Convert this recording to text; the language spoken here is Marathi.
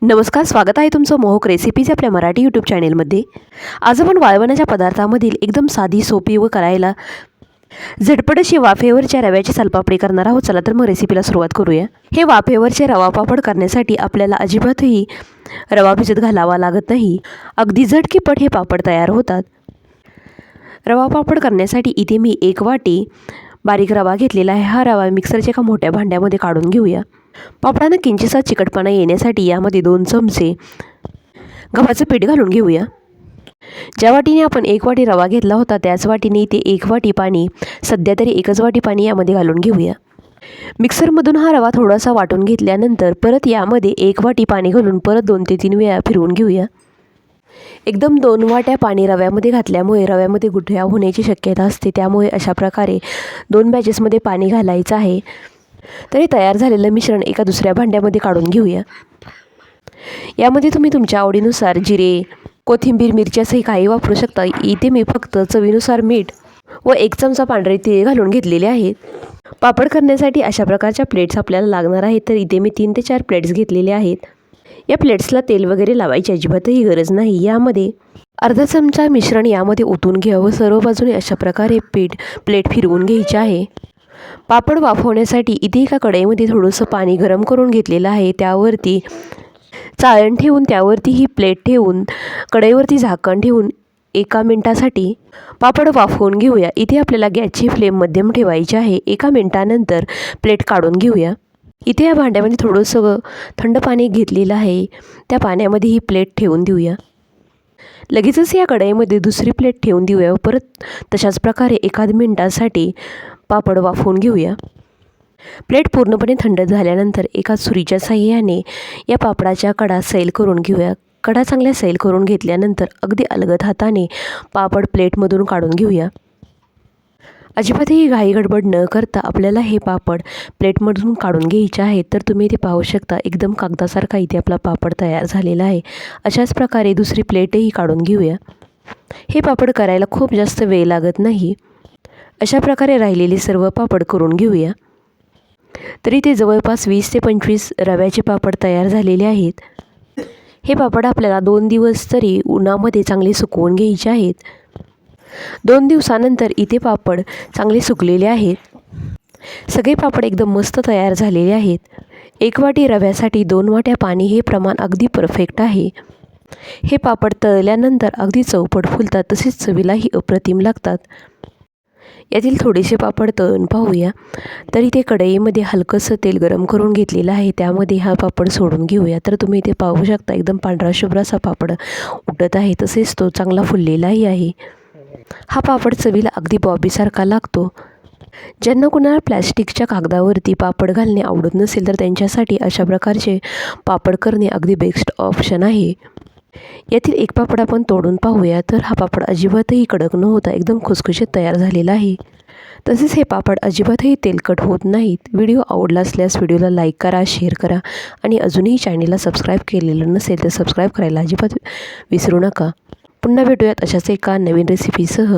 नमस्कार, स्वागत आहे तुमचं मोहक रेसिपीज आपल्या मराठी यूट्यूब चॅनेलमध्ये। आज आपण वाळवण्याच्या पदार्थामधील एकदम साधी, सोपी व करायला झटपट अशी वाफेवरच्या रव्याची सालपापडी करणार आहोत। चला तर मग रेसिपीला सुरुवात करूया। हे वाफेवरचे रवा पापड करण्यासाठी आपल्याला अजिबातही रवा भिजत घालावा लागत नाही। अगदी झटकीपट हे पापड तयार होतात। रवा पापड करण्यासाठी इथे मी 1 वाटी बारीक रवा घेतलेला आहे। हा रवा मिक्सरच्या एका मोठ्या भांड्यामध्ये काढून घेऊया। पापडांना किंचितसा चिकटपणा येण्यासाठी यामध्ये 2 चमचे गव्हाचं पीठ घालून घेऊया। ज्या वाटीने आपण 1 वाटी रवा घेतला होता त्याच वाटीने इथे 1 वाटी पाणी, सध्या तरी 1च वाटी पाणी यामध्ये घालून घेऊया। मिक्सरमधून हा रवा थोडासा वाटून घेतल्यानंतर परत यामध्ये 1 वाटी पाणी घालून परत 2 ते 3 वेळा फिरवून घेऊया। एकदम 2 वाट्या पाणी रव्यामध्ये घातल्यामुळे रव्यामध्ये गुठळ्या होण्याची शक्यता असते, त्यामुळे अशा प्रकारे 2 बॅचेसमध्ये पाणी घालायचं आहे। तरी तयार झालेलं मिश्रण एका दुसऱ्या भांड्यामध्ये काढून घेऊया। यामध्ये तुम्ही तुमच्या आवडीनुसार जिरे, कोथिंबीर, मिरची असंही काही वापरू शकता। इथे मी फक्त चवीनुसार मीठ व 1 चमचा पांढरे तीळ घालून घेतलेले आहेत। पापड करण्यासाठी अशा प्रकारच्या प्लेट्स आपल्याला लागणार आहेत, तर इथे मी 3 ते 4 प्लेट्स घेतलेले आहेत। या प्लेट्सला तेल वगैरे लावायची अजिबातही गरज नाही। यामध्ये अर्धा चमचा मिश्रण यामध्ये ओतून घ्यावं। सर्व बाजूने अशा प्रकारे प्लेट फिरवून घ्यायची आहे। पापड वाफवण्यासाठी इथे एका कढईमध्ये थोडंसं पाणी गरम करून घेतलेलं आहे। त्यावरती चाळण ठेवून त्यावरती ही प्लेट ठेवून कढईवरती झाकण ठेवून 1 मिनिटासाठी पापड वाफवून घेऊया। इथे आपल्याला गॅसची फ्लेम मध्यम ठेवायची आहे। 1 मिनिटानंतर प्लेट काढून घेऊया। इथे या भांड्यामध्ये थोडंसं थंड पाणी घेतलेलं आहे, त्या पाण्यामध्ये ही प्लेट ठेवून देऊया। लगेचच या कढईमध्ये दुसरी प्लेट ठेवून देऊया व परत तशाच प्रकारे 1 मिनिटासाठी पापड वाफवून घेऊया। प्लेट पूर्णपणे थंड झाल्यानंतर एका सुरीच्या साहाय्याने या पापडाच्या कडा सैल करून घेऊया। कडा चांगल्या सैल करून घेतल्यानंतर अगदी अलगद हाताने पापड प्लेटमधून काढून घेऊया। अजिबातही घाई गडबड न करता आपल्याला हे पापड प्लेटमधून काढून घ्यायचे आहेत। तर तुम्ही इथे पाहू शकता एकदम कागदासारखा इथे आपला पापड तयार झालेला आहे। अशाच प्रकारे दुसरी प्लेटही काढून घेऊया। हे पापड करायला खूप जास्त वेळ लागत नाही। अशा प्रकारे राहिलेले सर्व पापड करून घेऊया। तरी ते जवळपास 20 ते 25 रव्याचे पापड तयार झालेले आहेत। हे पापड आपल्याला 2 दिवस तरी उन्हामध्ये चांगले सुकवून घ्यायचे आहेत। 2 दिवसानंतर इथे पापड चांगले सुकलेले आहेत। सगळे पापड एकदम मस्त तयार झालेले आहेत। 1 वाटी रव्यासाठी 2 वाट्या पाणी हे प्रमाण अगदी परफेक्ट आहे। हे पापड तळल्यानंतर अगदी चौपट फुलतात, तसेच चवीलाही अप्रतिम लागतात। यातील थोडेसे पापड तळून पाहूया। तर इथे कढईमध्ये हलकंसं तेल गरम करून घेतलेलं आहे, त्यामध्ये हा पापड सोडून घेऊया। तर तुम्ही इथे पाहू शकता एकदम पांढरा शुभ्र असा पापड उठत आहे, तसेच तो चांगला फुललेलाही आहे। हा पापड चवीला अगदी बॉबीसारखा लागतो। ज्यांना कुणाला प्लॅस्टिकच्या कागदावरती पापड घालणे आवडत नसेल तर त्यांच्यासाठी अशा प्रकारचे पापड करणे अगदी बेस्ट ऑप्शन आहे। यातील 1 पापड आपण तोडून पाहूया। तर हा पापड अजिबातही कडक न होता एकदम खुसखुशीत तयार झालेला आहे। तसेच हे पापड अजिबातही तेलकट होत नाहीत। व्हिडिओ आवडला असल्यास व्हिडिओला लाईक करा, शेअर करा आणि अजूनही चॅनेलला सबस्क्राईब केलेलं नसेल तर सबस्क्राईब करायला अजिबात विसरू नका। पुन्हा भेटूयात अशाच एका नवीन रेसिपीसह।